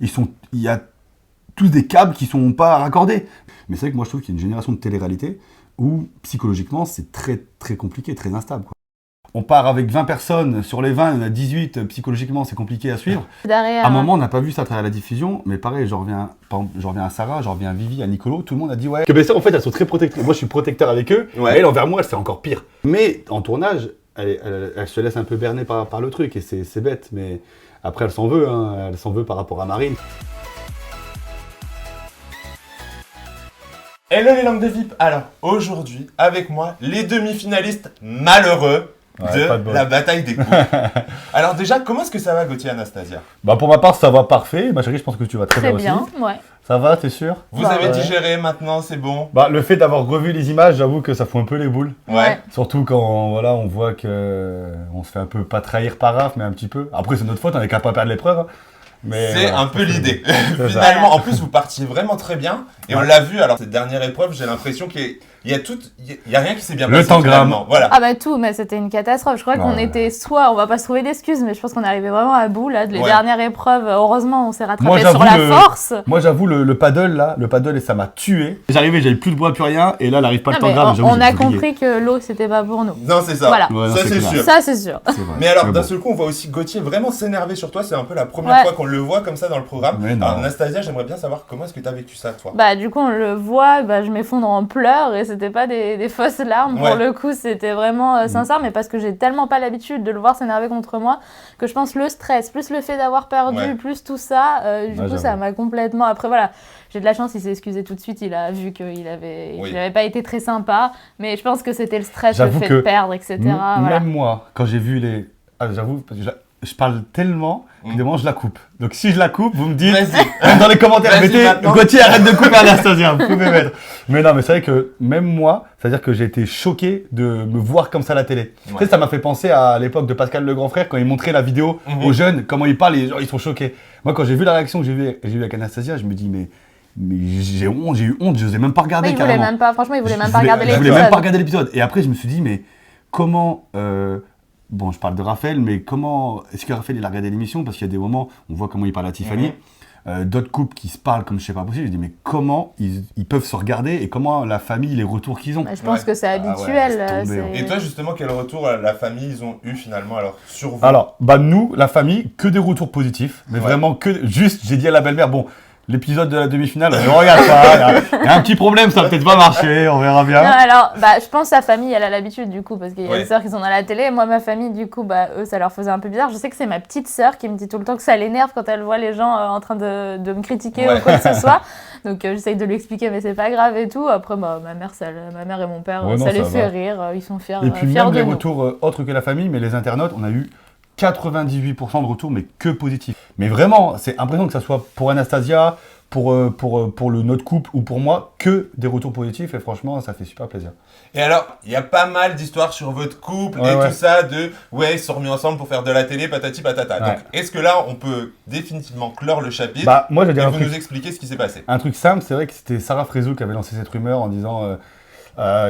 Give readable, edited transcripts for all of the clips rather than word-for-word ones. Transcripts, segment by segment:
il y a tous des câbles qui sont pas raccordés. Mais c'est vrai que moi je trouve qu'il y a une génération de télé-réalité où psychologiquement c'est très très compliqué, très instable, quoi. On part avec 20 personnes, sur les 20, il y en a 18, psychologiquement c'est compliqué à suivre. Derrière, À un moment, on n'a pas vu ça à travers la diffusion, mais pareil, par exemple, j'en reviens à Sarah, j'en reviens à Vivi, à Nicolo, tout le monde a dit ouais. Que ça, en fait, elles sont très protectrices. Moi, je suis protecteur avec eux, et elle, envers moi, c'est encore pire. Mais en tournage, elle se laisse un peu berner par le truc, et c'est bête, mais après, elle s'en veut, hein, elle s'en veut par rapport à Marine. Hello les langues de VIP. Alors aujourd'hui, avec moi, les demi-finalistes malheureux de la bataille des couples. Alors déjà, comment est-ce que ça va, Gauthier, Anastasia? Bah pour ma part, ça va parfait. Ma chérie, je pense que tu vas très bien aussi. Ouais. Ça va, t'es sûr? Vous avez digéré maintenant, c'est bon? Bah le fait d'avoir revu les images, j'avoue que ça fout un peu les boules. Ouais. Surtout quand voilà, on voit que on se fait un peu pas trahir par Raph, mais un petit peu. Après c'est notre faute, on est capable de perdre l'épreuve. Hein. Mais c'est un peu l'idée. Finalement, en plus, vous partiez vraiment très bien. Et on l'a vu, alors cette dernière épreuve, j'ai l'impression qu'il y a rien qui s'est bien passé. Le tangram. Voilà. Ah bah tout, mais c'était une catastrophe. Je crois qu'on était soit, on va pas se trouver d'excuses, mais je pense qu'on est arrivé vraiment à bout là. Les dernières épreuves, heureusement, on s'est rattrapé sur la force. Moi, j'avoue, le paddle là, et ça m'a tué. J'arrivais, j'avais plus de bois, plus rien, et là, elle arrive pas le tangram. On a compris que l'eau, c'était pas pour nous. Non, c'est ça. Voilà. Ouais, non, ça, c'est sûr. Ça, c'est sûr. Mais alors, d'un seul coup, on voit aussi Gauthier vraiment s'énerver sur toi. C'est un peu la première fois qu'on le voit comme ça dans le programme. Alors, Anastasia, j'aimerais bien savoir comment est-ce que tu as vécu ça, toi? Bah, du coup, on le voit, je m'effondre en pleurs et c'était pas des fausses larmes. Pour le coup, c'était vraiment sincère, mais parce que j'ai tellement pas l'habitude de le voir s'énerver contre moi que je pense le stress, plus le fait d'avoir perdu, plus tout ça, du coup, ça m'a complètement. Après, voilà, j'ai de la chance, il s'est excusé tout de suite, il a vu qu'il avait pas été très sympa, mais je pense que c'était le stress, le fait de perdre, etc. Même moi, quand j'ai vu les. Ah, j'avoue, parce que je parle tellement que des moments je la coupe. Donc si je la coupe, vous me dites dans les commentaires, mettez Gauthier, arrête de couper Anastasia, vous pouvez mettre. Mais non, mais c'est vrai que même moi, c'est-à-dire que j'ai été choqué de me voir comme ça à la télé. Tu sais, ça m'a fait penser à l'époque de Pascal le grand frère quand il montrait la vidéo aux jeunes, comment il parle, les gens ils sont choqués. Moi quand j'ai vu la réaction que j'ai vue avec Anastasia, je me dis mais j'ai eu honte, je n'osais même pas regarder carrément. Il voulait même pas regarder l'épisode. Je voulais même pas regarder l'épisode. Et après je me suis dit mais comment bon, je parle de Raphaël, mais comment est-ce que Raphaël il a regardé l'émission? Parce qu'il y a des moments, on voit comment il parle à Tiffany, d'autres couples qui se parlent comme je sais pas possible. Je dis mais comment ils peuvent se regarder et comment la famille, les retours qu'ils ont? Je pense que c'est habituel. Et toi justement, quel retour la famille ils ont eu finalement alors sur vous? Alors, nous, la famille, que des retours positifs, mais vraiment que juste, j'ai dit à la belle-mère, bon. L'épisode de la demi-finale, ne regarde pas, il y a un petit problème, ça va peut-être pas marcher, on verra bien. Non, alors, je pense que sa famille, elle a l'habitude du coup, parce qu'il y a des sœurs qui sont à la télé. Moi, ma famille, du coup, eux, ça leur faisait un peu bizarre. Je sais que c'est ma petite sœur qui me dit tout le temps que ça l'énerve quand elle voit les gens en train de me critiquer ou quoi que ce soit. Donc, j'essaye de lui expliquer, mais c'est pas grave et tout. Après, ma mère et mon père, ça les fait rire, ils sont fiers de nous. Et puis même les retours autres que la famille, mais les internautes, on a eu 98% de retours, mais que positifs. Mais vraiment, c'est impressionnant que ça soit pour Anastasia, pour notre couple ou pour moi, que des retours positifs. Et franchement, ça fait super plaisir. Et alors, il y a pas mal d'histoires sur votre couple tout ça, ils se sont remis ensemble pour faire de la télé, patati patata. Donc, est-ce que là, on peut définitivement clore le chapitre moi, je vais dire nous expliquer ce qui s'est passé? Un truc simple, c'est vrai que c'était Sarah Frézou qui avait lancé cette rumeur en disant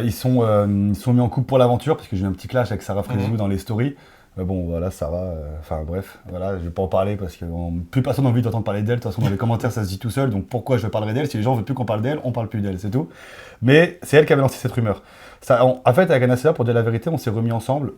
ils sont mis en couple pour l'aventure, parce que j'ai eu un petit clash avec Sarah Frézou dans les stories. Bon, voilà, Sarah, enfin bref, voilà, je vais pas en parler parce que plus personne n'a envie d'entendre parler d'elle. De toute façon, dans les commentaires, ça se dit tout seul. Donc pourquoi je parlerai d'elle? Si les gens veulent plus qu'on parle d'elle, on parle plus d'elle, c'est tout. Mais c'est elle qui avait lancé cette rumeur. En fait, avec Anastasia, pour dire la vérité, on s'est remis ensemble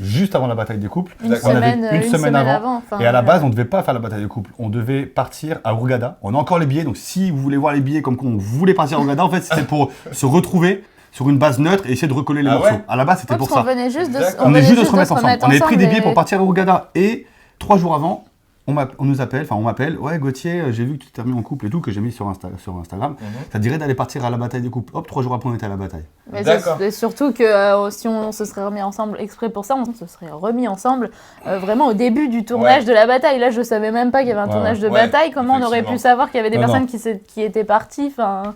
juste avant la bataille des couples. Une semaine avant. Et à la base, on devait pas faire la bataille des couples. On devait partir à Hurghada. On a encore les billets. Donc si vous voulez voir les billets comme qu'on voulait partir à Hurghada, en fait, c'était pour se retrouver sur une base neutre et essayer de recoller les morceaux. À la base, c'était pour ça. On venait juste de se remettre ensemble. On avait pris des billets pour partir à Hurghada et 3 jours avant, on m'appelle, ouais Gauthier, j'ai vu que tu t'es remis en couple et tout, que j'ai mis sur Instagram. Ça te dirait d'aller partir à la bataille des couples. Hop, 3 jours après, on était à la bataille. Mais c'est surtout que si on se serait remis ensemble exprès pour ça, on se serait remis ensemble vraiment au début du tournage de la bataille. Là, je savais même pas qu'il y avait un tournage de bataille. Comment on aurait pu savoir qu'il y avait des personnes qui étaient parties?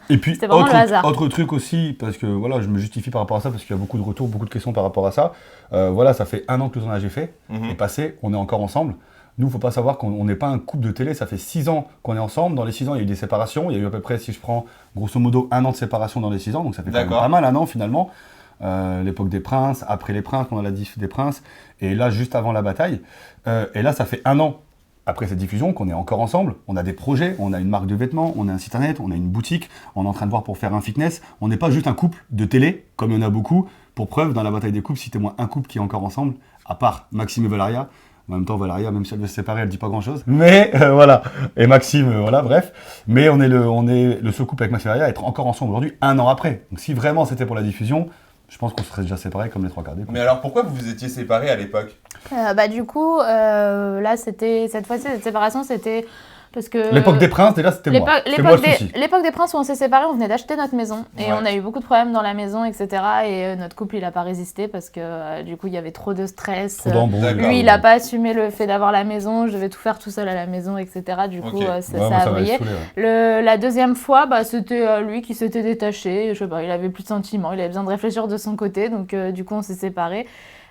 Et puis, c'était vraiment le hasard. Autre truc aussi, parce que voilà, je me justifie par rapport à ça, parce qu'il y a beaucoup de retours, beaucoup de questions par rapport à ça. Voilà, ça fait 1 an que le tournage est fait, est passé, on est encore ensemble. Nous, il ne faut pas savoir qu'on n'est pas un couple de télé, ça fait 6 ans qu'on est ensemble. Dans les 6 ans, il y a eu des séparations. Il y a eu à peu près, si je prends grosso modo, 1 an de séparation dans les 6 ans. Donc ça fait quand même pas mal, 1 an finalement. L'époque des princes, après les princes, on a la diff des princes. Et là, juste avant la bataille. Et là, ça fait 1 an après cette diffusion, qu'on est encore ensemble. On a des projets, on a une marque de vêtements, on a un site internet, on a une boutique, on est en train de voir pour faire un fitness. On n'est pas juste un couple de télé, comme il y en a beaucoup. Pour preuve, dans la bataille des couples, citez-moi un couple qui est encore ensemble, à part Maxime et Valeria. En même temps, Valeria, même si elle veut se séparer, elle dit pas grand-chose. Mais voilà. Et Maxime, voilà, bref. Mais on est le seul couple avec Maxime et Valeria à être encore ensemble aujourd'hui, 1 an après. Donc si vraiment c'était pour la diffusion, je pense qu'on se serait déjà séparés comme les 3 quarts des couples. Mais alors pourquoi vous vous étiez séparés à l'époque ? Du coup, là, cette fois-ci, cette séparation, c'était parce que... L'époque des princes, déjà, c'était moi. L'époque des princes où on s'est séparés, on venait d'acheter notre maison. Et on a eu beaucoup de problèmes dans la maison, etc. Et notre couple, il n'a pas résisté parce que du coup, il y avait trop de stress. Lui, il n'a pas assumé le fait d'avoir la maison. Je devais tout faire tout seul à la maison, etc. Du coup, ça a vrillé. La deuxième fois, c'était lui qui s'était détaché. Je sais pas, il avait plus de sentiments. Il avait besoin de réfléchir de son côté. Donc, du coup, on s'est séparés.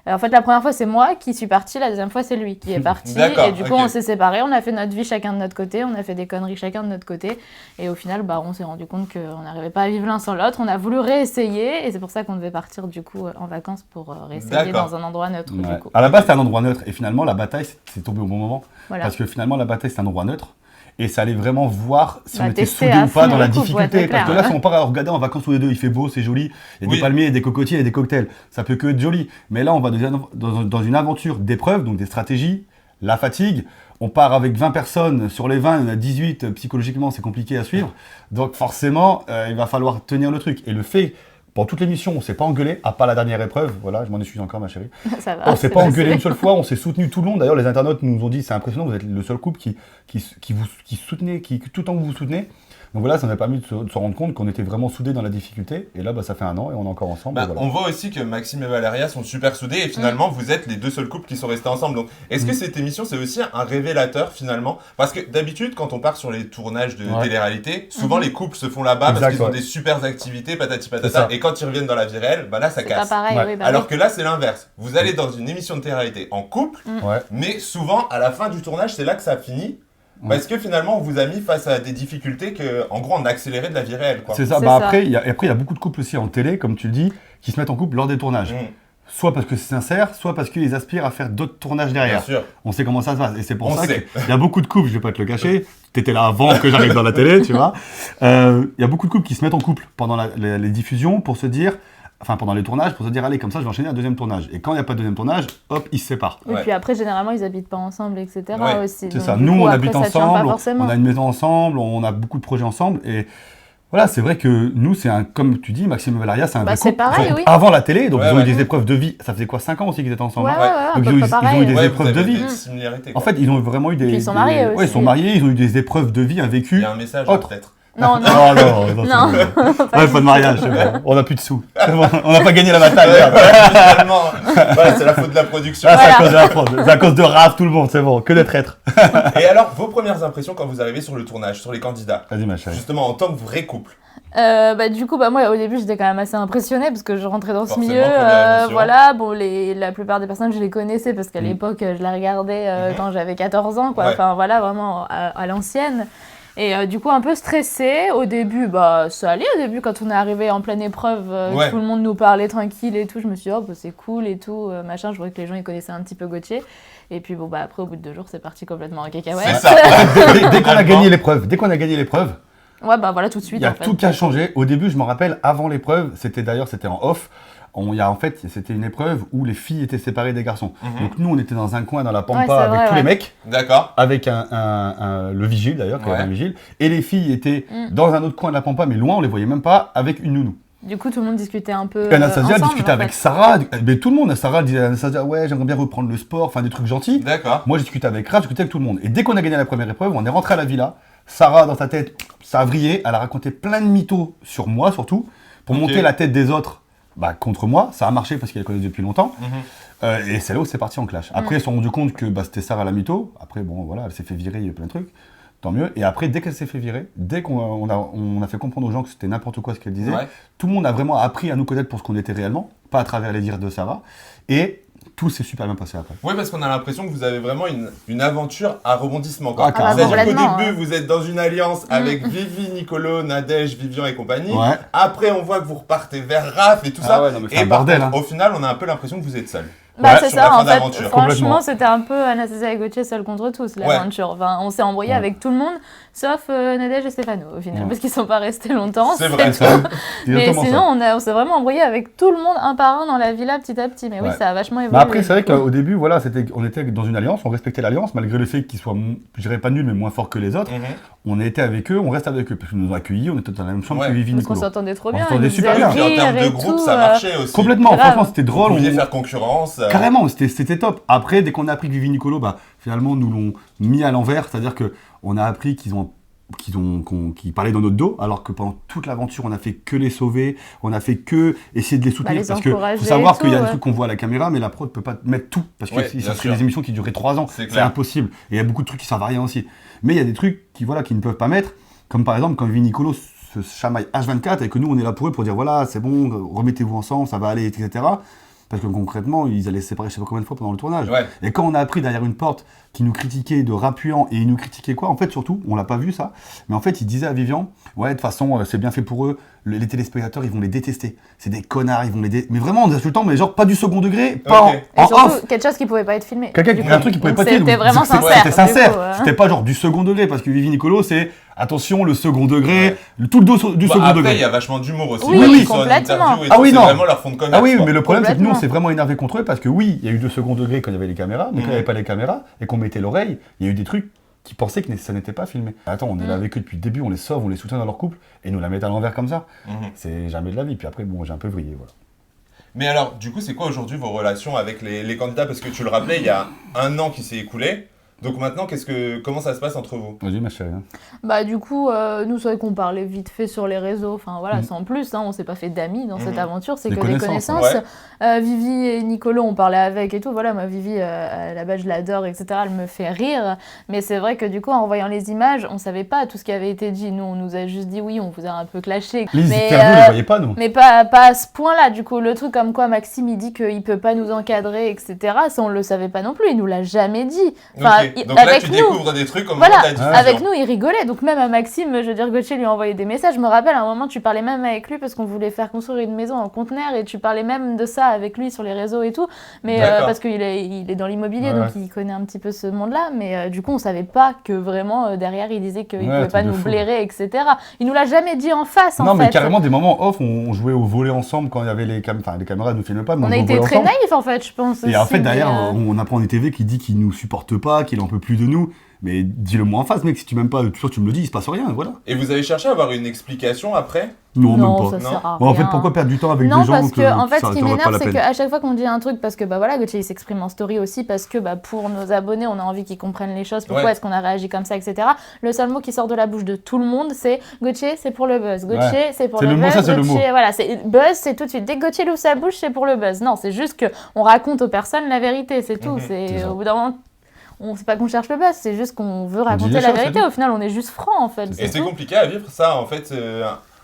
En fait, la première fois, c'est moi qui suis partie. La deuxième fois, c'est lui qui est parti. Et du coup, on s'est séparés. On a fait notre vie chacun de notre côté. On a fait des conneries chacun de notre côté. Et au final, on s'est rendu compte qu'on n'arrivait pas à vivre l'un sans l'autre. On a voulu réessayer. Et c'est pour ça qu'on devait partir, du coup, en vacances pour réessayer dans un endroit neutre. Du coup. À la base, c'était un endroit neutre. Et finalement, la bataille, c'est tombé au bon moment. Voilà. Parce que finalement, la bataille, c'est un endroit neutre. Et ça allait vraiment voir si on était soudés ou pas dans la difficulté. Parce que là, si on part à regarder en vacances tous les deux, il fait beau, c'est joli. Il y a des palmiers, des cocotiers et des cocktails. Ça peut que être joli. Mais là, on va dans une aventure d'épreuves, donc des stratégies, la fatigue. On part avec 20 personnes. Sur les 20, il y en a 18. Psychologiquement, c'est compliqué à suivre. Donc forcément, il va falloir tenir le truc. Et le fait... Pendant toute l'émission, on ne s'est pas engueulé, à part la dernière épreuve. Voilà, je m'en excuse encore, ma chérie. Ça va, on ne s'est pas engueulé une seule fois, on s'est soutenu tout le long. D'ailleurs, les internautes nous ont dit, c'est impressionnant, vous êtes le seul couple qui soutenez, tout le temps que vous vous soutenez. Donc voilà, ça nous a permis de se rendre compte qu'on était vraiment soudés dans la difficulté. Et là, ça fait 1 an et on est encore ensemble. Voilà. On voit aussi que Maxime et Valeria sont super soudés et finalement, vous êtes les 2 seuls couples qui sont restés ensemble. Donc, est-ce que cette émission, c'est aussi un révélateur finalement ? Parce que d'habitude, quand on part sur les tournages de télé-réalité, souvent les couples se font là-bas parce qu'ils ont des super activités, patati patata. Et quand ils reviennent dans la vie réelle, là, ça casse. Pas pareil, Alors que là, c'est l'inverse. Vous allez dans une émission de télé-réalité en couple, mais souvent, à la fin du tournage, c'est là que ça finit. Parce que finalement, on vous a mis face à des difficultés que, en gros, on a accéléré de la vie réelle. Quoi. C'est ça. Après, il y a beaucoup de couples aussi en télé, comme tu le dis, qui se mettent en couple lors des tournages. Soit parce que c'est sincère, soit parce qu'ils aspirent à faire d'autres tournages derrière. Bien sûr. On sait comment ça se passe. Et c'est pour ça qu'il y a beaucoup de couples, je vais pas te le cacher, t'étais là avant que j'arrive dans la télé, tu vois. Il y a beaucoup de couples qui se mettent en couple pendant les diffusions pour se dire... Enfin, pendant les tournages, pour se dire, allez, comme ça, je vais enchaîner un deuxième tournage. Et quand il n'y a pas de deuxième tournage, hop, ils se séparent. Et puis après, généralement, ils n'habitent pas ensemble, etc. aussi. C'est ça. Nous, on habite ensemble, on a une maison ensemble, on a beaucoup de projets ensemble. Et voilà, c'est vrai que nous, comme tu dis, Maxime et Valeria, c'est un vrai couple. C'est pareil, oui. Avant la télé, donc ils ont eu des épreuves de vie. Ça faisait quoi, 5 ans aussi qu'ils étaient ensemble. Donc ils ont eu des épreuves de vie. En fait, ils ont vraiment eu des... Ils sont mariés aussi. Ouais, ils sont mariés, ils ont eu des épreuves de vie, un vécu. Il y a un message, peut-être. Non. Pas de mariage, c'est bon. On n'a plus de sous. On n'a pas gagné la bataille. C'est la faute de la production. C'est à cause de la fraude. C'est à cause de Raph, tout le monde, c'est bon. Que des traîtres. Et alors, vos premières impressions quand vous arrivez sur le tournage, sur les candidats ? Vas-y, ma chérie. Justement, en tant que vrai couple. Du coup, moi, au début, j'étais quand même assez impressionnée parce que je rentrais dans ce milieu. La plupart des personnes, je les connaissais parce qu'à l'époque, je la regardais quand j'avais 14 ans, quoi. Enfin, voilà, vraiment à l'ancienne. Et du coup, un peu stressée. Au début, ça allait. Au début, quand on est arrivé en pleine épreuve, tout le monde nous parlait tranquille et tout. Je me suis dit, c'est cool et tout, machin. Je voyais que les gens, ils connaissaient un petit peu Gauthier. Et puis, après, au bout de 2 jours, c'est parti complètement en cacahuète. C'est ça. Dès qu'on a gagné l'épreuve, tout de suite. Il y a tout qui a changé. Au début, je me rappelle, avant l'épreuve, c'était en off. C'était une épreuve où les filles étaient séparées des garçons. Donc nous, on était dans un coin dans la pampa avec tous les mecs. D'accord. Avec le vigile d'ailleurs, qui avait un vigile. Et les filles étaient dans un autre coin de la pampa, mais loin, on les voyait même pas, avec une nounou. Du coup, tout le monde discutait un peu. Anastasia discutait avec Sarah. Mais tout le monde, Sarah disait à Anastasia, ouais, j'aimerais bien reprendre le sport, enfin des trucs gentils. D'accord. Moi, je discutais avec Raph, je discutais avec tout le monde. Et dès qu'on a gagné la première épreuve, on est rentré à la villa. Sarah, dans sa tête, ça a vrillé. Elle a raconté plein de mythos sur moi, surtout, pour monter la tête des autres. Contre moi, ça a marché parce qu'elle connaît depuis longtemps. Et c'est là où c'est parti en clash. Après, ils se sont rendus compte que c'était Sarah la mytho. Après, elle s'est fait virer, il y a plein de trucs. Tant mieux. Et après, dès qu'elle s'est fait virer, dès qu'on a fait comprendre aux gens que c'était n'importe quoi ce qu'elle disait, tout le monde a vraiment appris à nous connaître pour ce qu'on était réellement, pas à travers les dires de Sarah. Et tout s'est super bien passé après. Oui, parce qu'on a l'impression que vous avez vraiment une aventure à rebondissement. C'est-à-dire qu'au début, vous êtes dans une alliance avec Vivi, Nicolo, Nadège, Vivian et compagnie. Après, on voit que vous repartez vers Raph et tout ça. C'est un bordel. Au final, on a un peu l'impression que vous êtes seul. Bah c'est ça, en fait, d'aventure. franchement, c'était un peu Anastasia et Gauthier seul contre tous, l'aventure. Enfin, on s'est embrouillé avec tout le monde, sauf Nadège et Stéphano, au final, parce qu'ils sont pas restés longtemps. C'est vrai, mais sinon, on s'est vraiment embrouillé avec tout le monde, un par un, dans la villa, petit à petit. Mais oui, ça a vachement évolué. Mais après, c'est vrai qu'au début, voilà, on était dans une alliance, on respectait l'alliance, malgré le fait qu'ils soient, je dirais pas nuls, mais moins forts que les autres. On était avec eux, on reste avec eux, parce qu'ils nous ont accueillis, on était dans la même chambre que Vivi Nicolo. Parce qu'on s'entendait trop bien. On s'entendait super bien. En termes de groupe, ça marchait aussi. Complètement, franchement, c'était drôle. Vous pouviez faire concurrence. Carrément, c'était top. Après, dès qu'on a appris que Vivi Nicolo, finalement, nous l'ont mis à l'envers, c'est-à-dire qu'on a appris qu'ils parlaient dans notre dos, alors que pendant toute l'aventure, on a fait que les sauver, on a fait que essayer de les soutenir, parce que faut savoir qu'il y a des trucs qu'on voit à la caméra, mais la prod peut pas mettre tout, parce que ça serait des émissions qui dureraient 3 ans, c'est impossible. Et il y a beaucoup de trucs qui servent à rien aussi. Mais il y a des trucs qui ne peuvent pas mettre, comme par exemple quand Vivi Nicolo se chamaille H24 et que nous on est là pour eux pour dire voilà, c'est bon, remettez-vous ensemble, ça va aller, etc. Parce que concrètement, ils allaient se séparer je sais pas combien de fois pendant le tournage. Et quand on a appris derrière une porte qu'ils nous critiquaient de rap puant, et ils nous critiquaient quoi? En fait, surtout, on l'a pas vu ça, mais en fait, ils disaient à Vivian, ouais, de toute façon, c'est bien fait pour eux, les téléspectateurs, ils vont les détester. C'est des connards, ils vont les détester. Mais vraiment, en insultant, mais genre pas du second degré, pas en surtout, off. quelque chose qui pouvait pas être filmé. Un truc qui pouvait pas être filmé. C'était vraiment sincère. C'était sincère. C'était pas genre du second degré, parce que Vivi Nicolo, c'est attention, le second degré, tout le dos du second degré. Après, il y a vachement d'humour aussi. Oui, complètement. C'est vraiment leur fond de commerce. Ah oui, mais le problème, c'est que nous, on s'est vraiment énervé contre eux, parce que oui, il y a eu de second degré quand il y avait les caméras, mais quand il n'y avait pas les caméras, et qu'on mettait l'oreille, il y a eu des trucs qui pensaient que ça n'était pas filmé. Attends, on est là avec eux depuis le début, on les sauve, on les soutient dans leur couple, et nous la mettent à l'envers comme ça. C'est jamais de la vie. Puis après, bon, j'ai un peu vrillé, voilà. Mais alors, du coup, c'est quoi aujourd'hui vos relations avec les candidats? Parce que tu le rappelais, il y a 1 an qui s'est écoulé. Donc maintenant, comment ça se passe entre vous? Vas-y, ma chérie. Bah du coup, nous, c'est vrai qu'on parlait vite fait sur les réseaux, enfin voilà, sans plus, on s'est pas fait d'amis dans cette aventure, c'est que des connaissances. Vivi et Nicolo, on parlait avec et tout, voilà, moi Vivi, à la base je l'adore, etc., elle me fait rire, mais c'est vrai que du coup, en voyant les images, on savait pas tout ce qui avait été dit, nous, on nous a juste dit oui, on vous a un peu clashé. Les interviews, on les voyait pas, nous. Mais pas à ce point-là, du coup, le truc comme quoi Maxime, il dit qu'il peut pas nous encadrer, etc., ça, on le savait pas non plus, il nous l'a jamais dit. Enfin, donc là, tu découvres des trucs comme voilà, avec nous, il rigolait. Donc même à Maxime, je veux dire, Gauthier lui a envoyé des messages. Je me rappelle, à un moment, tu parlais même avec lui parce qu'on voulait faire construire une maison en conteneur et tu parlais même de ça avec lui sur les réseaux et tout. Mais parce qu'il est dans l'immobilier, donc il connaît un petit peu ce monde-là. Mais du coup, on savait pas que vraiment, derrière, il disait qu'il pouvait pas nous blairer, etc. Il nous l'a jamais dit en face, Non, mais carrément, des moments off, on jouait au volley ensemble quand il y avait les caméras ne filmaient pas. Mais on a été très naïfs, en fait, je pense. Et en fait, derrière, on apprend des TV qui dit qu'il nous supporte pas, qu'il en peut plus de nous. Mais dis-le moi en face, mec, si tu m'aimes pas, toujours tu me le dis, il se passe rien, voilà. Et vous avez cherché à avoir une explication après? Non, même pas. Ça sert à rien. En fait, pourquoi perdre du temps avec des gens parce que en fait, ça, ce qui m'énerve, c'est qu'à chaque fois qu'on dit un truc, parce que bah voilà, Gauthier il s'exprime en story aussi, parce que bah pour nos abonnés, on a envie qu'ils comprennent les choses, pourquoi est-ce qu'on a réagi comme ça, etc. Le seul mot qui sort de la bouche de tout le monde, c'est Gauthier, c'est pour le buzz. Gauthier, c'est pour le buzz. Ça, c'est le mot. Voilà, c'est buzz, c'est tout de suite. Dès que Gauthier ouvre sa bouche, c'est pour le buzz. Non, c'est juste qu'on raconte aux personnes la vérité, c'est tout. C'est au bout d'un moment. C'est pas qu'on cherche le buzz, c'est juste qu'on veut raconter la vérité. Au final, on est juste franc, en fait. Et c'est compliqué à vivre, ça, en fait,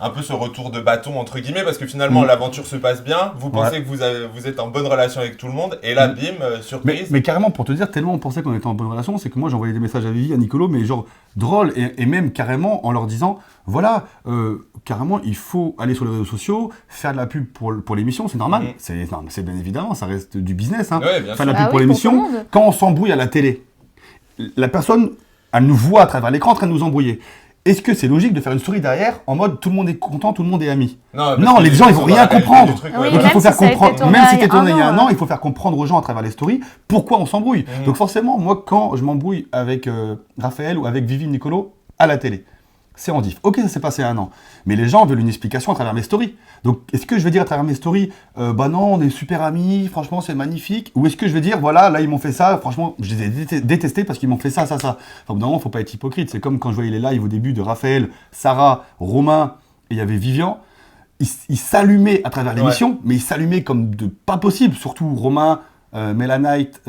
un peu ce retour de bâton, entre guillemets, parce que finalement, l'aventure se passe bien, vous pensez que vous êtes en bonne relation avec tout le monde, et là, bim, surprise. Mais carrément, pour te dire, tellement on pensait qu'on était en bonne relation, c'est que moi, j'envoyais des messages à Vivi, à Nicolo, mais genre drôle, et même carrément en leur disant, voilà, carrément, il faut aller sur les réseaux sociaux, faire de la pub pour l'émission, c'est normal. C'est bien évidemment, ça reste du business. Faire de la pub pour l'émission. Quand on s'embrouille à la télé, la personne, elle nous voit à travers l'écran en train de nous embrouiller. Est-ce que c'est logique de faire une story derrière en mode tout le monde est content, tout le monde est ami? Non, les gens ils vont rien comprendre. Donc il faut faire comprendre, même si c'était tourné il y a 1 an, il faut faire comprendre aux gens à travers les stories pourquoi on s'embrouille. Donc forcément, moi quand je m'embrouille avec Raphaël ou avec Vivi Nicolo à la télé, c'est en diff. Ok, ça s'est passé 1 an. Mais les gens veulent une explication à travers mes stories. Donc, est-ce que je vais dire à travers mes stories, bah non, on est super amis, franchement, c'est magnifique? Ou est-ce que je vais dire, voilà, là, ils m'ont fait ça, franchement, je les ai détestés parce qu'ils m'ont fait ça, ça, ça. Enfin, au bout d'un moment, faut pas être hypocrite. C'est comme quand je voyais les lives au début de Raphaël, Sarah, Romain, et il y avait Vivian. Ils s'allumaient à travers l'émission, mais ils s'allumaient comme de pas possible. Surtout Romain, Mélanite,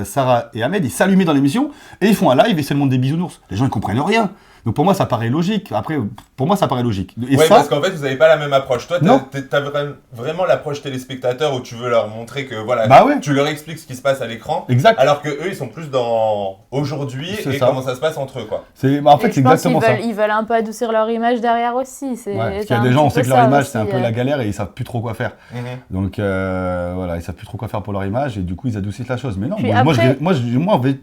Sarah et Ahmed, ils s'allumaient dans l'émission, et ils font un live et c'est le monde des bisounours. Les gens, ils comprennent rien. Donc pour moi, ça paraît logique. Après, pour moi, ça paraît logique. Oui, parce qu'en fait, vous n'avez pas la même approche. Toi, tu as vraiment l'approche téléspectateur où tu veux leur montrer que voilà, tu leur expliques ce qui se passe à l'écran. Exact. Alors que eux, ils sont plus dans aujourd'hui et comment ça se passe entre eux, quoi. En fait, c'est exactement ça. Ils veulent un peu adoucir leur image derrière aussi. Parce qu'il y a des gens, on sait que leur image, c'est un peu la galère et ils savent plus trop quoi faire. Donc voilà, ils savent plus trop quoi faire pour leur image. et du coup, ils adoucissent la chose. Mais non, Puis moi, après- moi,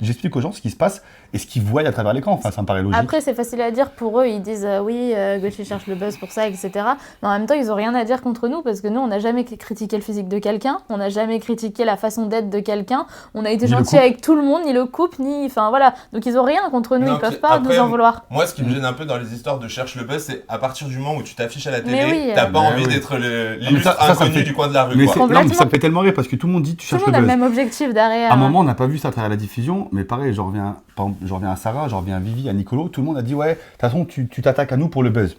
j'explique aux gens ce qui se passe et ce qu'ils voient à travers l'écran. Enfin, ça me paraît logique. Après, c'est facile à dire pour eux, ils disent oui, Gauthier cherche le buzz pour ça, etc. Mais en même temps, ils ont rien à dire contre nous parce que nous, on n'a jamais critiqué le physique de quelqu'un, on n'a jamais critiqué la façon d'être de quelqu'un, on a été Ni le gentil couple. avec tout le monde, ni le couple, ni. Enfin voilà. Donc ils ont rien contre nous, Non, ils peuvent puis pas après, nous en vouloir. Moi, ce qui me gêne un peu dans les histoires de cherche le buzz, c'est à partir du moment où tu t'affiches à la Mais télé, oui, t'as pas bah envie oui. d'être mais l'illustre ça me inconnu fait- du coin de la rue. Mais, quoi. non, mais Complètement. ça me fait tellement rire parce que tout le monde dit tu Tout le cherches monde le a le buzz. même objectif derrière. À un moment, on n'a pas vu ça à travers la diffusion, mais pareil, j'en reviens à Sarah, j'en reviens à Vivi, à Nicolo. Tout le monde a dit ouais, de toute façon, tu t'attaques à nous pour le buzz.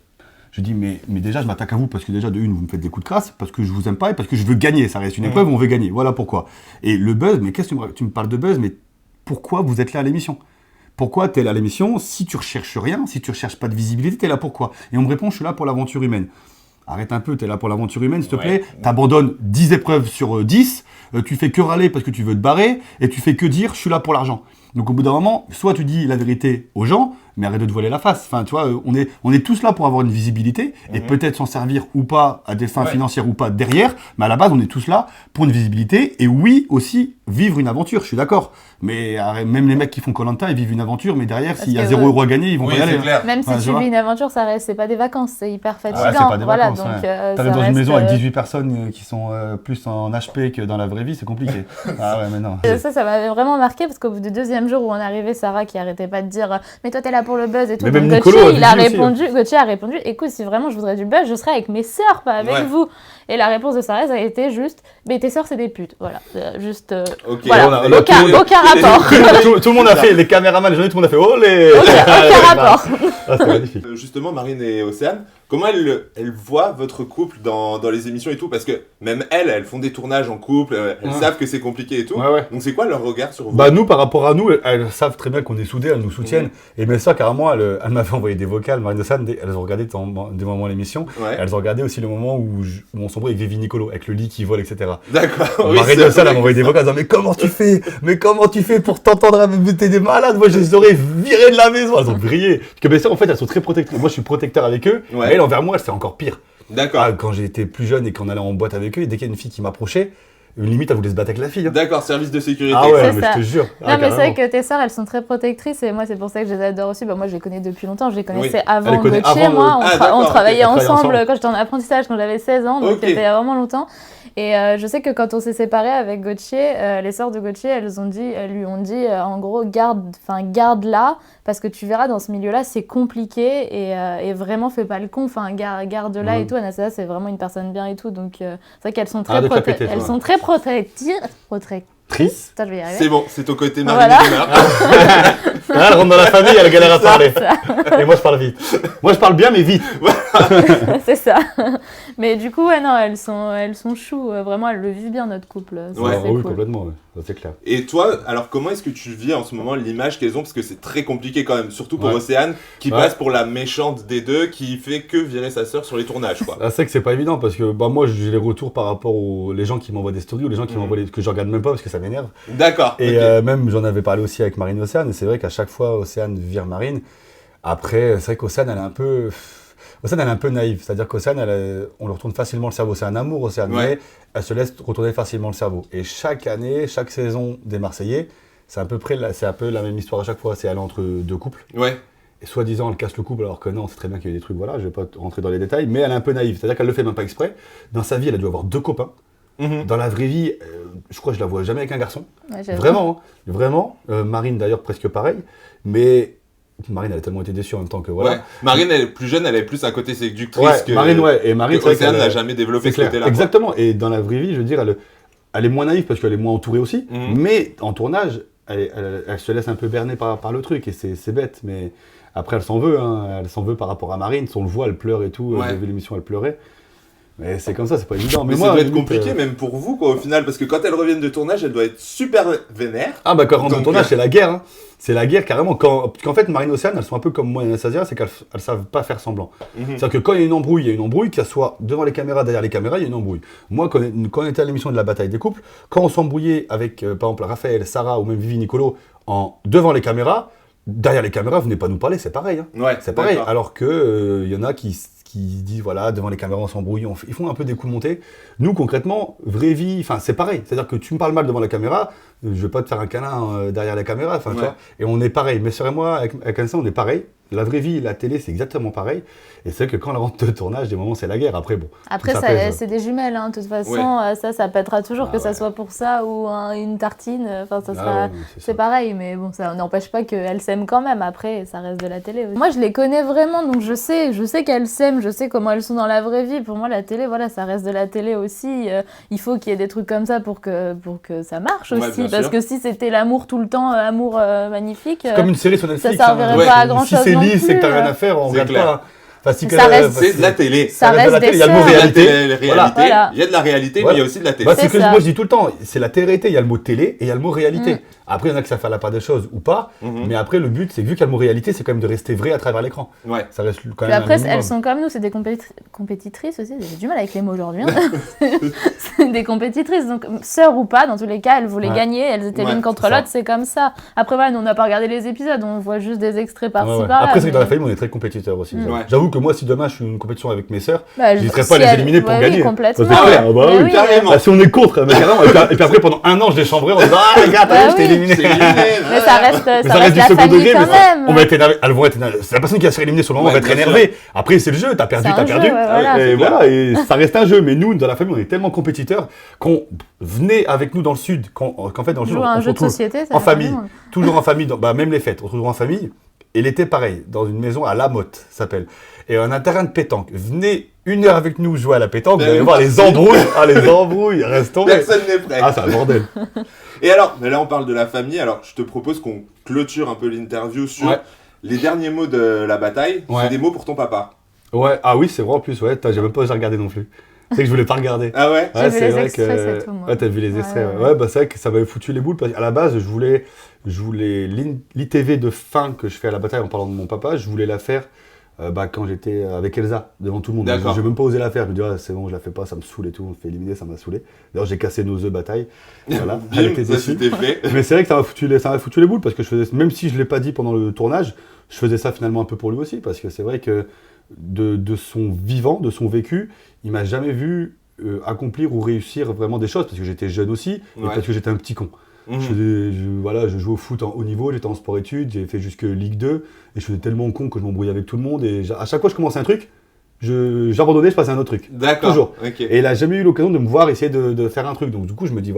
Je dis mais déjà, je m'attaque à vous parce que déjà, de une, vous me faites des coups de crasse, parce que je vous aime pas et parce que je veux gagner. Ça reste une épreuve, on veut gagner. Voilà pourquoi. Et le buzz, mais qu'est-ce que tu me parles de buzz, mais pourquoi vous êtes là à l'émission ? Pourquoi t'es là à l'émission? Si tu recherches rien, si tu recherches pas de visibilité, t'es là pourquoi? Et on me répond, je suis là pour l'aventure humaine. Arrête un peu, t'es là pour l'aventure humaine, s'il te plaît. T'abandonnes 10 épreuves sur 10, tu fais que râler parce que tu veux te barrer, et tu fais que dire, je suis là pour l'argent. Donc au bout d'un moment, soit tu dis la vérité aux gens, mais arrête de te voiler la face. Enfin, tu vois, on est tous là pour avoir une visibilité, et peut-être s'en servir ou pas, à des fins financières ou pas derrière, mais à la base, on est tous là pour une visibilité, et oui, aussi, vivre une aventure, je suis d'accord. Mais même les mecs qui font Koh-Lanta, ils vivent une aventure, mais derrière, s'il y a que 0 € à gagner, ils vont Oui, pas y aller. c'est clair. Même si Ouais, tu tu vois. vis une aventure, ça reste, c'est pas des vacances, c'est hyper fatigant. Ouais, c'est pas des voilà, vacances, donc ouais. ça T'arrives dans une reste, maison avec 18 personnes qui sont plus en HP que dans la vraie vie, c'est compliqué. Ah ouais, mais non. Ça m'avait vraiment marqué parce qu'au bout du deuxième jour où on est arrivé, Sarah qui arrêtait pas de dire mais toi t'es là pour le buzz et tout. Mais Donc même Nicolo a Gauthier, dit Gauthier a répondu écoute, si vraiment je voudrais du buzz, je serais avec mes sœurs, pas avec Ouais. vous. Et la réponse de Sarah, ça a été juste mais tes sœurs c'est des putes. Voilà, juste. Ok. Voilà, on a- aucun rapport. Tout le monde a fait, les caméramans, les journalistes, tout le monde a fait olé. Aucun rapport. Ah, c'est magnifique. Justement, Marine et Océane, comment elles voient votre couple dans les émissions et tout? Parce que même elles font des tournages en couple, elles savent que c'est compliqué et tout. Ouais. Donc c'est quoi leur regard sur vous? Bah nous, par rapport à nous, elles savent très bien qu'on est soudés, elles nous soutiennent. Et mais ça, carrément, elle m'avait envoyé des vocales, Marine Océane, elles ont regardé des moments à l'émission. Ouais. Elles ont regardé aussi le moment où on s'embrouille avec Vivi Nicolo, avec le lit qui vole, etc. D'accord. Oui, Marine c'est Océane, vrai elle m'a envoyé des vocales en disant mais comment tu fais pour t'entendre avec t'es des malades, moi je les aurais virés de la maison. Elles ont brillé. Parce que bien sûr, en fait, elles sont très protectrices. Moi, je suis protecteur avec eux. Ouais. Mais elles, envers moi, c'est encore pire. D'accord. Ah, quand j'étais plus jeune et qu'on allait en boîte avec eux, et dès qu'il y a une fille qui m'approchait, limite, elle voulait se battre avec la fille. Hein. D'accord, service de sécurité. Ah ouais, C'est mais ça. je te jure. Non, mais c'est vrai que tes sœurs, elles sont très protectrices et moi, c'est pour ça que je les adore aussi. Bah, moi, je les connais depuis longtemps. Je les connaissais avant Elle connaît Gauthier. avant Moi, Ah, d'accord, on ok. travaillait Elles travaillaient ensemble ensemble. quand j'étais en apprentissage, quand j'avais 16 ans. Donc, Ok. c'était il y a vraiment longtemps. Et je sais que quand on s'est séparés avec Gauthier, les sœurs de Gauthier, elles lui ont dit en gros, garde-la, parce que tu verras, dans ce milieu-là, c'est compliqué et vraiment, fais pas le con. Enfin, garde-la et tout. Anastasia, c'est vraiment une personne bien et tout. Donc, c'est vrai qu'elles sont très, Arrête de clapéter, elles toi. sont très protectrices. Triste. Putain, je vais y arriver. C'est bon, c'est au côté Marine Voilà. et Léonard. Elle rentre dans la famille, elle galère à parler. Ça. Et moi, je parle vite. Moi, je parle bien, mais vite. C'est ça. Mais du coup, ouais, non, elles sont choues. Vraiment, elles le vivent bien, notre couple. C'est Ouais. c'est oui, cool. complètement. Ouais. Ça, c'est clair. Et toi, alors comment est-ce que tu vis en ce moment l'image qu'elles ont? Parce que c'est très compliqué quand même, surtout pour Ouais. Océane, qui Ouais. passe pour la méchante des deux, qui fait que virer sa sœur sur les tournages, quoi. Ah, c'est que c'est pas évident parce que moi, j'ai les retours par rapport aux les gens qui m'envoient des stories ou les gens qui m'envoient que je regarde même pas parce que ça m'énerve. D'accord. Et ok. même, j'en avais parlé aussi avec Marine Océane, et c'est vrai qu'à chaque fois, Océane vire Marine. Après, c'est vrai qu'Océane, elle est un peu... Océane, elle est un peu naïve. C'est-à-dire qu'Océane, on lui retourne facilement le cerveau. C'est un amour, Océane, Ouais. mais elle se laisse retourner facilement le cerveau. Et chaque année, chaque saison des Marseillais, c'est un peu la même histoire à chaque fois. C'est elle entre deux couples. Ouais. Et soi-disant, elle casse le couple, alors que non, c'est très bien qu'il y ait des trucs, voilà, je vais pas rentrer dans les détails, mais elle est un peu naïve. C'est-à-dire qu'elle le fait même pas exprès. Dans sa vie, elle a dû avoir 2 copains. Mhm. Dans la vraie vie, je crois que je la vois jamais avec un garçon. Ouais, j'avoue. Vraiment, hein. Vraiment. Marine d'ailleurs presque pareil. Mais Marine, elle a tellement été déçue en même temps que voilà. Ouais. Marine, elle est plus jeune, elle est plus un côté séductrice Ouais, que, Marine, ouais. Et Marine, que c'est vrai Océane qu'elle n'a jamais développé c'est ce clair. côté-là. quoi. Exactement. Et dans la vraie vie, je veux dire, elle est moins naïve parce qu'elle est moins entourée aussi. Mhm. Mais en tournage, elle se laisse un peu berner par le truc et c'est bête. Mais après, elle s'en veut. Hein. Elle s'en veut par rapport à Marine. Si on le voit, elle pleure et tout. Ouais. J'ai vu l'émission, elle pleurait. Mais c'est comme ça, c'est pas évident. Mais moi, ça doit à être la limite, compliqué même pour vous, quoi, au final, parce que quand elles reviennent de tournage, elle doit être super vénère. Ah bah quand on rentre en Donc, tournage, c'est la guerre. Hein. C'est la guerre carrément. Parce qu'en fait, Marine Océane, elles sont un peu comme moi et Anastasia, c'est qu'elles savent pas faire semblant. Mhm. C'est-à-dire que quand il y a une embrouille, il y a une embrouille, qu'elle soit devant les caméras, derrière les caméras, il y a une embrouille. Moi, quand on était à l'émission de la bataille des couples, quand on s'embrouillait avec, par exemple, Raphaël, Sarah ou même Vivi Nicolo devant les caméras, derrière les caméras, venez pas nous parler, c'est pareil. Hein. Ouais, C'est pareil. d'accord. Alors que y en a qui qui disent voilà, devant les caméras on s'embrouille, ils font un peu des coups montés. Nous concrètement, vraie vie, c'est pareil. C'est-à-dire que tu me parles mal devant la caméra, je vais pas te faire un câlin derrière la caméra, tu vois. Et on est pareil. Mes sœurs et moi, avec Anissa, on est pareil. La vraie vie, la télé, c'est exactement pareil. Et c'est vrai que quand on rentre de tournage, des moments, c'est la guerre. Après, bon. Après, c'est des jumelles, hein. De toute façon, ça pètera toujours, que ça soit pour ça ou une tartine. Enfin, ça sera. C'est pareil, mais bon, ça n'empêche pas qu'elles s'aiment quand même. Après, ça reste de la télé aussi. Moi, je les connais vraiment, donc je sais qu'elles s'aiment, je sais comment elles sont dans la vraie vie. Pour moi, la télé, voilà, ça reste de la télé aussi. Il faut qu'il y ait des trucs comme ça pour que ça marche aussi. Parce que si c'était l'amour tout le temps, amour magnifique. C'est comme une série sur Netflix. Ça servirait pas à grand chose. C'est que t'as rien à faire, on regarde pas. Ça c'est de la télé. Ça reste il y a le mot réalité. Voilà. Il y a de la réalité, mais il y a aussi de la télé. Moi, je dis tout le temps, c'est la télé-réalité, il y a le mot télé et il y a le mot réalité. Après, il y en a qui savent faire la part des choses ou pas, mais après, le but, c'est que vu qu'il y a le mot réalité, c'est quand même de rester vrai à travers l'écran. Ouais. Ça reste quand même. Après, elles sont comme nous, c'est des compétitrices aussi. J'ai du mal avec les mots aujourd'hui. C'est des compétitrices, donc sœurs ou pas, dans tous les cas, elles voulaient gagner, elles étaient l'une contre l'autre, c'est comme ça. Après, voilà, nous, on n'a pas regardé les épisodes, on voit juste des extraits par-ci, par-là. Après, c'est que dans la famille, on est très compétiteurs aussi. J'avoue que moi, si demain je suis une compétition avec mes sœurs, je n'hésiterais pas à les éliminer pour gagner. Complètement. Ça, c'est clair. Carrément. Si on est contre, mais carrément. Et puis après, pendant un an, je les chambrerai en disant ah, regarde, je t'ai éliminé. Mais ça reste la famille quand même. On va être énervé. Elles vont être énervées. C'est la personne qui va se faire éliminer sur le moment, on va être énervé. Après, c'est le jeu. T'as perdu. Et voilà, et ça reste un jeu. Mais nous, dans la famille, on est tellement compétiteurs qu'on venait avec nous dans le sud. Qu'en fait, dans le sud, on se retrouve en famille. Toujours en famille, même les fêtes, on se retrouve en famille. Et l'été, pareil, dans une maison à La Motte, ça s'appelle. Et on a un terrain de pétanque. Venez 1 heure avec nous jouer à la pétanque, vous allez voir les embrouilles. Les embrouilles, reste tombé. Personne n'est prêt. C'est un bordel. Et alors, mais là on parle de la famille, alors je te propose qu'on clôture un peu l'interview sur les derniers mots de la bataille. C'est des mots pour ton papa. Ouais, oui, c'est vrai en plus, j'ai même pas osé regarder non plus. C'est que je voulais pas regarder. Ah ouais? J'ai vu les extraits, c'est tout, moi. T'as vu les extraits, ouais. C'est vrai que ça m'avait foutu les boules, parce qu'à la base, je voulais l'ITV de fin que je fais à la bataille en parlant de mon papa, je voulais la faire quand j'étais avec Elsa, devant tout le monde. D'accord. Je n'ai même pas osé la faire, je me dis c'est bon, je la fais pas, ça me saoule et tout, on se fait éliminer, ça m'a saoulé. D'ailleurs, j'ai cassé nos œufs bataille, voilà, elle était déçue. Mais c'est vrai que ça m'a foutu les boules, parce que je faisais, même si je l'ai pas dit pendant le tournage, je faisais ça finalement un peu pour lui aussi, parce que c'est vrai que de son vivant, de son vécu, il m'a jamais vu accomplir ou réussir vraiment des choses, parce que j'étais jeune aussi, et parce que j'étais un petit con. Je jouais au foot en haut niveau, j'étais en sport-études, j'ai fait jusque Ligue 2, et je faisais tellement con que je m'embrouillais avec tout le monde, et à chaque fois que je commençais un truc, j'abandonnais, je passais à un autre truc. D'accord. Toujours. Okay. Et il n'a jamais eu l'occasion de me voir essayer de faire un truc. Donc du coup, je me dis,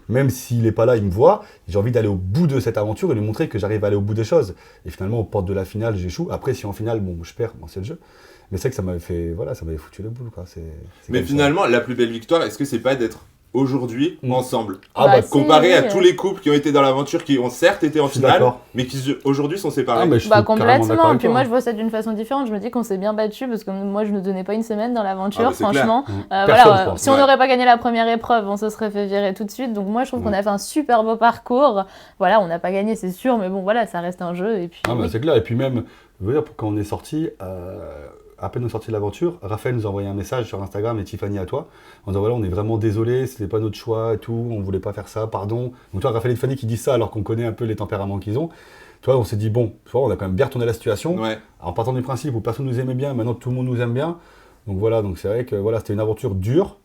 même s'il n'est pas là, il me voit, j'ai envie d'aller au bout de cette aventure et lui montrer que j'arrive à aller au bout des choses. Et finalement, aux portes de la finale, j'échoue. Après, si en finale, je perds, c'est le jeu. Mais c'est vrai que ça m'avait foutu les boules, quoi. Mais finalement, la plus belle victoire, est-ce que c'est pas d'être aujourd'hui ensemble, comparé à tous les couples qui ont été dans l'aventure, qui ont certes été en finale, mais qui aujourd'hui sont séparés? Complètement. Puis moi je vois ça d'une façon différente, je me dis qu'on s'est bien battu, parce que moi je ne donnais pas une semaine dans l'aventure, franchement. Si on n'aurait pas gagné la première épreuve, on se serait fait virer tout de suite, donc moi je trouve qu'on a fait un super beau parcours. Voilà, on n'a pas gagné, c'est sûr, mais bon voilà, ça reste un jeu. Et puis, c'est clair, et puis même, quand on est sorti, à peine on est sorti de l'aventure, Raphaël nous a envoyé un message sur Instagram, et Tiffany à toi, en disant on est vraiment désolé, c'était pas notre choix et tout, on voulait pas faire ça, pardon. Donc toi, Raphaël et Tiffany qui disent ça alors qu'on connaît un peu les tempéraments qu'ils ont, toi on s'est dit on a quand même bien retourné la situation, en partant du principe où personne nous aimait bien, maintenant tout le monde nous aime bien. Donc donc c'est vrai que c'était une aventure dure,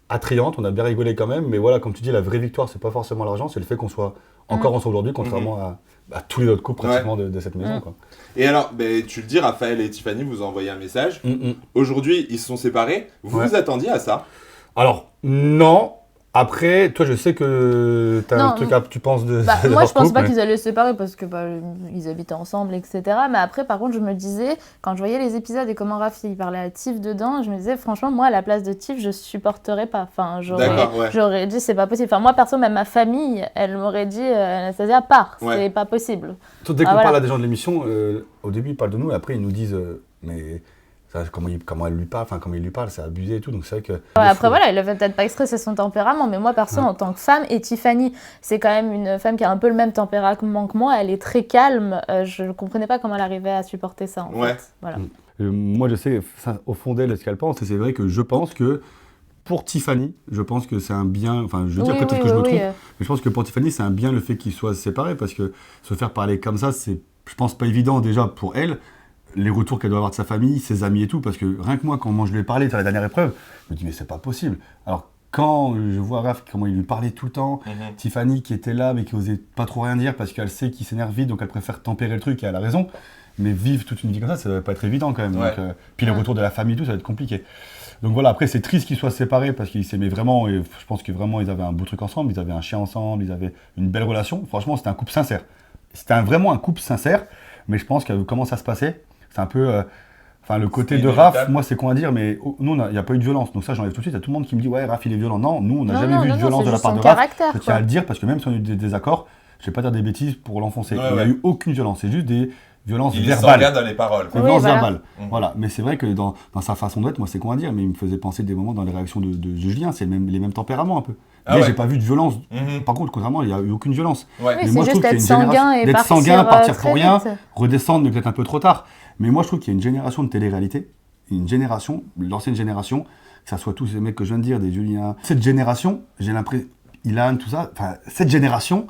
attrayante, on a bien rigolé quand même, mais comme tu dis, la vraie victoire, c'est pas forcément l'argent, c'est le fait qu'on soit encore ensemble aujourd'hui, contrairement à tous les autres couples pratiquement de cette maison. Quoi. Et alors, tu le dis, Raphaël et Tiffany vous ont envoyé un message. Aujourd'hui, ils se sont séparés. Vous vous attendiez à ça? Alors, non. Après, toi, je sais que tu as un truc tu penses de moi, je pense pas qu'ils allaient se séparer parce que ils habitaient ensemble, etc. Mais après, par contre, je me disais, quand je voyais les épisodes et comment Raph il parlait à Tiff dedans, je me disais, franchement, moi, à la place de Tiff, je supporterais pas. Enfin, j'aurais dit, c'est pas possible. Enfin, moi, perso, même ma famille, elle m'aurait dit, Anastasia, part, c'est pas possible. Dès qu'on parle à des gens de l'émission, au début, ils parlent de nous, et après, ils nous disent, mais... comment il lui parle, c'est abusé et tout, donc c'est vrai que... après il le fait peut-être pas exprès, c'est son tempérament, mais moi perso, en tant que femme, et Tiffany, c'est quand même une femme qui a un peu le même tempérament que moi, elle est très calme, je ne comprenais pas comment elle arrivait à supporter ça, en fait. Voilà. Moi je sais, au fond d'elle, ce qu'elle pense, et c'est vrai que je pense que pour Tiffany, je pense que c'est un bien, je veux dire peut-être que je me trompe, mais je pense que pour Tiffany, c'est un bien le fait qu'ils soient séparés, parce que se faire parler comme ça, c'est, je pense, pas évident déjà pour elle. les retours qu'elle doit avoir de sa famille, ses amis et tout, parce que rien que moi, quand je lui ai parlé sur la dernière épreuve, je me dis mais c'est pas possible. Alors quand je vois Raph, comment il lui parlait tout le temps, Tiffany qui était là mais qui osait pas trop rien dire parce qu'elle sait qu'il s'énerve vite, donc elle préfère tempérer le truc et elle a raison. Mais vivre toute une vie comme ça va pas être évident quand même. Ouais. Donc, puis les retours de la famille et tout, ça va être compliqué. Donc voilà, après c'est triste qu'ils soient séparés parce qu'ils s'aimaient vraiment et je pense que vraiment ils avaient un beau truc ensemble, ils avaient un chien ensemble, ils avaient une belle relation. Franchement, c'était un couple sincère. C'était vraiment un couple sincère, mais je pense que comment ça se passait, c'est un peu... le côté de Raph, moi c'est quoi à dire, mais nous il n'y a pas eu de violence. Donc ça j'enlève tout de suite, il y a tout le monde qui me dit ouais Raph il est violent. Non, nous on n'a jamais vu de violence de la part de Raph. Je tiens à le dire parce que même si on a eu des désaccords, je vais pas dire des bêtises pour l'enfoncer. Il n'y a eu aucune violence, c'est juste des violences verbales. Il s'engage dans les paroles. Des violences verbales. Voilà, mais c'est vrai que dans sa façon d'être, moi c'est quoi à dire, mais il me faisait penser des moments dans les réactions de Julien, c'est les mêmes tempéraments un peu. Mais j'ai pas vu de violence. Par contre, contrairement, il n'y a eu aucune violence. Ouais. Mais moi je trouve qu'il y a une génération d'être sanguin, partir pour rien, redescendre peut-être un peu trop tard. Mais moi je trouve qu'il y a une génération de télé-réalité, une génération, l'ancienne génération, que ça soit tous ces mecs que je viens de dire, des Julien. Cette génération, j'ai l'impression, Ilan, tout ça, cette génération,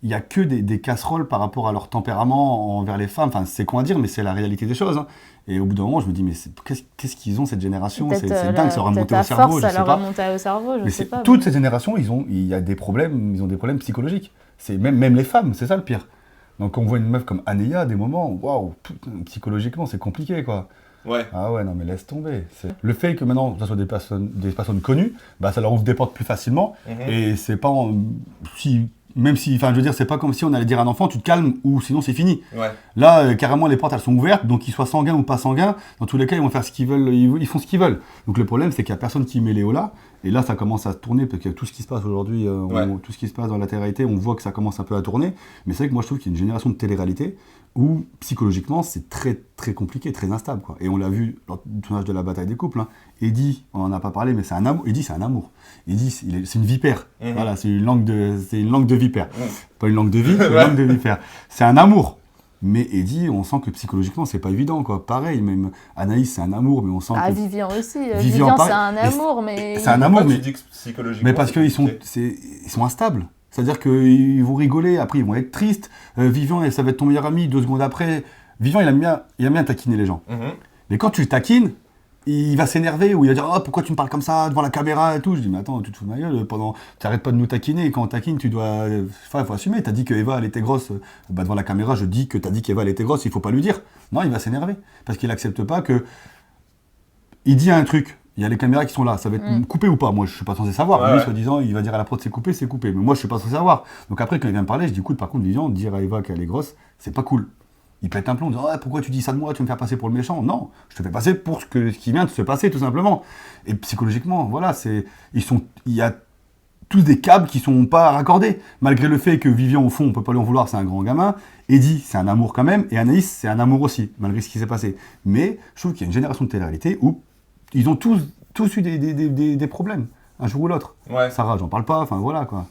il n'y a que des casseroles par rapport à leur tempérament envers les femmes. Enfin, c'est quoi à dire, mais c'est la réalité des choses. Hein. Et au bout d'un moment, je me dis, mais qu'est-ce qu'ils ont, cette génération? C'est dingue, ça leur a remonté au cerveau, je sais pas. Mais toutes ces générations, il y a des problèmes, ils ont des problèmes psychologiques. Même les femmes, c'est ça le pire. Donc, quand on voit une meuf comme Anéa, des moments, waouh, psychologiquement, c'est compliqué, quoi. Ouais. Ah ouais, non, mais laisse tomber. Le fait que maintenant, ça soit des personnes connues, bah, ça leur ouvre des portes plus facilement. Et c'est pas... je veux dire, c'est pas comme si on allait dire à un enfant, tu te calmes ou sinon c'est fini. Ouais. Là, carrément, les portes, elles sont ouvertes, donc qu'ils soient sanguins ou pas sanguins, dans tous les cas, ils vont faire ce qu'ils veulent, ils font ce qu'ils veulent. Donc le problème, c'est qu'il y a personne qui met les hauts là, et là, ça commence à tourner, parce que tout ce qui se passe aujourd'hui, tout ce qui se passe dans la télé-réalité, on voit que ça commence un peu à tourner, mais c'est vrai que moi, je trouve qu'il y a une génération de télé-réalité où, psychologiquement, c'est très, très compliqué, très instable, quoi. Et on l'a vu lors du tournage de la bataille des couples, hein. Eddie, on en a pas parlé, mais c'est un amour. Eddie, c'est un amour. Eddie, c'est une vipère. Voilà, c'est une langue de vipère. Pas une langue de vie, c'est une langue de vipère. C'est un amour. Mais Eddie, on sent que psychologiquement, c'est pas évident, quoi. Pareil, même Anaïs, c'est un amour, mais on sent que... Vivian aussi. Vivian, c'est un amour, mais... C'est un amour, mais... Tu dis que psychologiquement, mais parce qu'ils sont instables. C'est-à-dire qu'ils vont rigoler, après ils vont être tristes. Vivian, ça va être ton meilleur ami, 2 secondes après. Vivian, il aime bien taquiner les gens. Mais quand tu le taquines, il va s'énerver ou il va dire « Oh, pourquoi tu me parles comme ça devant la caméra ?» et tout. Je dis « Mais attends, tu te fous de ma gueule, tu n'arrêtes pas de nous taquiner. Et quand on taquine, tu dois... Enfin, il faut assumer. Tu as dit qu'Eva, elle était grosse. Bah, devant la caméra, je dis que tu as dit qu'Eva, elle était grosse. Il ne faut pas lui dire. Non, il va s'énerver. Parce qu'il n'accepte pas que... Il dit un truc. Il y a les caméras qui sont là. Ça va être coupé ou pas? Moi, je ne suis pas censé savoir. Lui, soi-disant, il va dire à la prod c'est coupé, c'est coupé. Mais moi, je ne suis pas censé savoir. Donc après, quand il vient me parler, je dis écoute, par contre, Vivian, dire à Eva qu'elle est grosse, c'est pas cool. Il pète un plomb en disant « Pourquoi tu dis ça de moi? Tu veux me faire passer pour le méchant ?» Non, je te fais passer pour ce qui vient de se passer, tout simplement. Et psychologiquement, voilà, il y a tous des câbles qui sont pas raccordés. Malgré le fait que Vivian, au fond, on peut pas lui en vouloir, c'est un grand gamin. Eddie, c'est un amour quand même. Et Anaïs, c'est un amour aussi, malgré ce qui s'est passé. Mais je trouve qu'il y a une génération de télé-réalité où ils ont tous eu des problèmes, un jour ou l'autre. Ouais. Sarah, j'en parle pas, enfin voilà, quoi.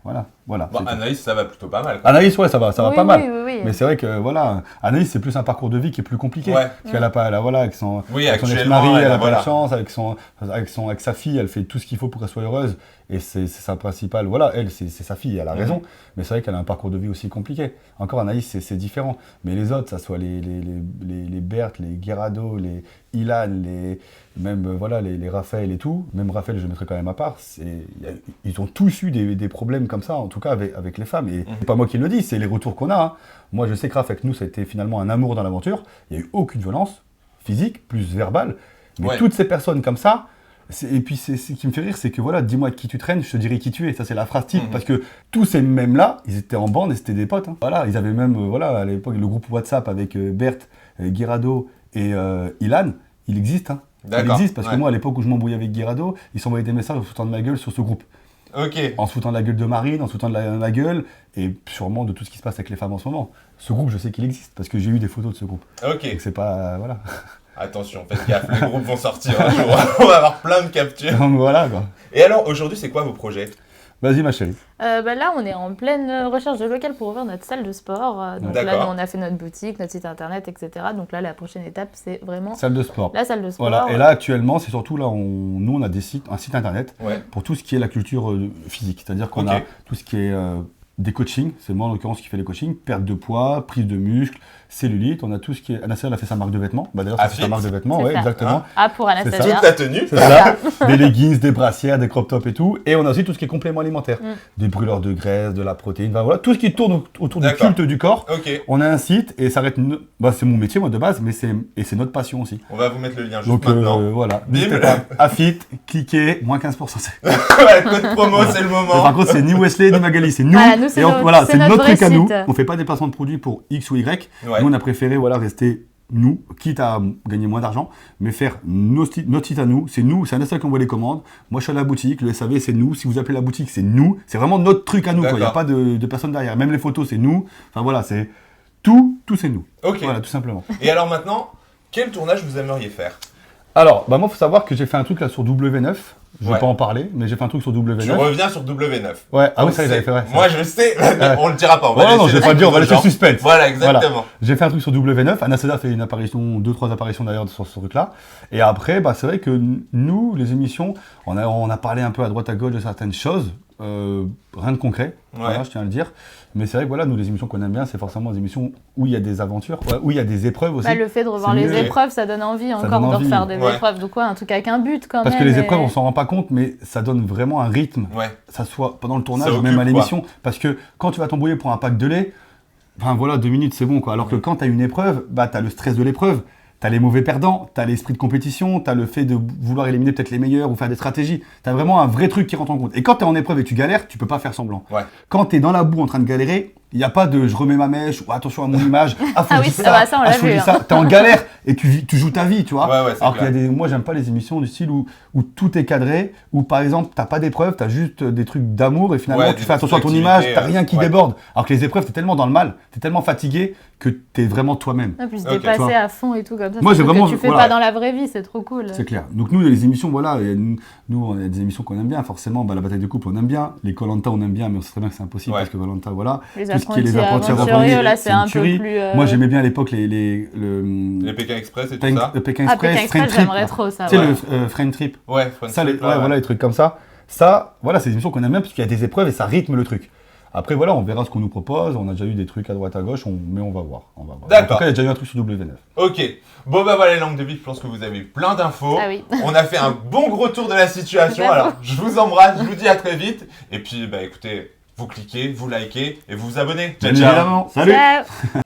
Voilà. Bon, Anaïs, ça va plutôt pas mal, quoi. Anaïs, ouais, ça va pas mal. Oui. Mais c'est vrai que, voilà, Anaïs, c'est plus un parcours de vie qui est plus compliqué. Ouais. Parce qu'elle a pas, voilà, avec son actuellement, ex-mari, elle a pas de chance, avec sa fille, elle fait tout ce qu'il faut pour qu'elle soit heureuse. Et c'est sa principale, voilà, elle, c'est sa fille, elle a raison. Mais c'est vrai qu'elle a un parcours de vie aussi compliqué. Encore, Anaïs, c'est différent. Mais les autres, ça soit les Berthe, les Guerrado, les Ilan, les Raphaël et tout, même Raphaël, je le mettrais quand même à part, ils ont tous eu des problèmes comme ça, en tout cas avec les femmes. Et c'est pas moi qui le dis, c'est les retours qu'on a. Hein. Moi, je sais que Raph, avec nous, ça a été finalement un amour dans l'aventure. Il n'y a eu aucune violence physique, plus verbale. Mais toutes ces personnes comme ça, et puis ce qui me fait rire, c'est que voilà, dis-moi avec qui tu traînes, je te dirai qui tu es. Ça, c'est la phrase type, parce que tous ces mêmes-là, ils étaient en bande et c'était des potes. Hein. Voilà, ils avaient même, à l'époque, le groupe WhatsApp avec Berthe, Guerrado et Ilan, il existe. Hein. Il existe parce que moi, à l'époque où je m'embrouillais avec Guerrado, ils s'envoyaient des messages en se foutant de ma gueule sur ce groupe. En se foutant de la gueule de Marine, en se foutant de la gueule, et sûrement de tout ce qui se passe avec les femmes en ce moment. Ce groupe, je sais qu'il existe, parce que j'ai eu des photos de ce groupe. Donc c'est pas... voilà. Attention, faites gaffe, les groupes vont sortir un jour. On va avoir plein de captures. Donc voilà, quoi. Et alors, aujourd'hui, c'est quoi vos projets? Vas-y, ma chérie. Là, on est en pleine recherche de local pour ouvrir notre salle de sport. Donc là, nous, on a fait notre boutique, notre site internet, etc. Donc là, la prochaine étape, c'est vraiment salle de sport. La salle de sport. Voilà. Et là, actuellement, c'est surtout là, nous, on a un site internet pour tout ce qui est la culture physique. C'est-à-dire qu'on a tout ce qui est des coachings, c'est moi en l'occurrence qui fais les coachings, perte de poids, prise de muscle, cellulite, on a tout ce qui est... Anastasia, elle a fait sa marque de vêtements, d'ailleurs ça fait sa marque de vêtements, C'est ouais, ça. exactement. Ah, pour Anastasia. Toute la tenue. C'est ça, des leggings, des brassières, des crop tops et tout, et on a aussi tout ce qui est complément alimentaire, des brûleurs de graisse, de la protéine, voilà, tout ce qui tourne autour du culte du corps. Ok. On a un site, et ça reste c'est mon métier moi de base, mais c'est notre passion aussi. On va vous mettre le lien juste Donc maintenant. voilà, Bim. n'hésitez pas, Afit, cliquez, moins 15%. Ouais, code promo, c'est le Mais moment. par contre, c'est ni Wesley ni Magali, c'est nous. Voilà, nous, c'est et notre- c'est c'est notre notre truc vrai à nous. site. On fait pas des placements de produits pour X ou Y. Ouais. Nous, on a préféré rester nous, quitte à gagner moins d'argent, mais faire notre site à nous. C'est nous, c'est Anastasia qui envoie les commandes. Moi, je suis à la boutique, le SAV, c'est nous. Si vous appelez la boutique, c'est nous. C'est vraiment notre truc à nous. Il n'y a pas de personne derrière. Même les photos, c'est nous. Enfin voilà, c'est tout c'est nous. Ok. Voilà, tout simplement. Et alors maintenant, quel tournage vous aimeriez faire? Alors, moi, il faut savoir que j'ai fait un truc là sur W9. Je vais Ouais. pas en parler, mais j'ai fait un truc sur W9. Je reviens sur W9. Ouais, ah oui, On ça, sait. j'avais fait, ouais. Moi, je sais, mais on le dira pas. On va Ouais, non, laisser je vais la pas le dire, on va surprise laisser aux le gens. suspense. Voilà, exactement. J'ai fait un truc sur W9. Anastasia a fait une apparition, 2-3 apparitions d'ailleurs sur ce truc-là. Et après, c'est vrai que nous, les émissions, on a parlé un peu à droite à gauche de certaines choses. Rien de concret, voilà, je tiens à le dire. Mais c'est vrai que voilà, nous, les émissions qu'on aime bien, c'est forcément des émissions où il y a des aventures, où il y a des épreuves aussi. Bah, le fait de revoir C'est les mieux. épreuves, ça donne envie encore donne de envie. refaire des Ouais. épreuves. Donc quoi, un truc avec un but quand Parce même. que les et- épreuves, on s'en rend pas compte, mais ça donne vraiment un rythme. Ouais. Ça soit pendant le tournage Ça ou même occupe, à l'émission. Parce que quand tu vas t'embrouiller pour un pack de lait, enfin voilà, 2 minutes c'est bon quoi. Alors que quand tu as une épreuve, tu as le stress de l'épreuve, tu as les mauvais perdants, tu as l'esprit de compétition, tu as le fait de vouloir éliminer peut-être les meilleurs ou faire des stratégies. Tu as vraiment un vrai truc qui rentre en compte. Et quand tu es en épreuve et que tu galères, tu peux pas faire semblant. Ouais. Quand tu es dans la boue en train de galérer, il n'y a pas de je remets ma mèche ou attention à mon image, ah faut Ah que oui, je dise ça, ça, on l'a faut que je vu, dise ça. T'es en galère et tu joues ta vie, tu vois. Ouais, ouais, c'est Alors qu'il y a clair. moi j'aime pas les émissions du style où tout est cadré, où par exemple t'as pas d'épreuves, t'as juste des trucs d'amour et finalement Ouais, tu des fais attention à ton petites image, activités, t'as rien qui ouais. déborde. Alors que les épreuves t'es tellement dans le mal, t'es tellement fatigué que t'es vraiment toi-même. Ah, puis se Ok. dépasser Tu vois. à fond et tout comme ça. Moi, c'est j'ai un truc vraiment- que tu fais voilà. pas dans la vraie vie, c'est trop cool. C'est clair. Donc nous les émissions voilà, et nous on a des émissions qu'on aime bien forcément, la bataille de couple on aime bien, les Koh-Lanta on aime bien mais on sait très bien que c'est impossible Ouais. parce que Koh-Lanta voilà. Les Tout ce qui est les apprentis apprentis aventurieux, là, c'est une un peu tuerie. plus. Moi j'aimais bien à l'époque les Les Pékin Express et tout ça. Pékin Ah, Express, Pékin Friend Express, Trip. j'aimerais trop ça. Tu sais, ouais. le Friend Trip. Ouais, Friends Ça, Trip, voilà, les trucs comme ça. Ça, voilà, c'est des émissions qu'on aime bien parce qu'il y a des épreuves et ça rythme le truc. Après, voilà, on verra ce qu'on nous propose. On a déjà eu des trucs à droite, à gauche, mais on va voir. D'accord. En tout cas, il y a déjà eu un truc sur W9. Ok. Bon, bah voilà les langues de vie, je pense que vous avez eu plein d'infos. Ah oui. On a fait un bon gros tour de la situation. Vraiment. Alors, je vous embrasse, je vous dis à très vite. Et puis, bah écoutez, vous cliquez, vous likez et vous vous abonnez. Ciao, Bien ciao. évidemment. Salut! Ciao.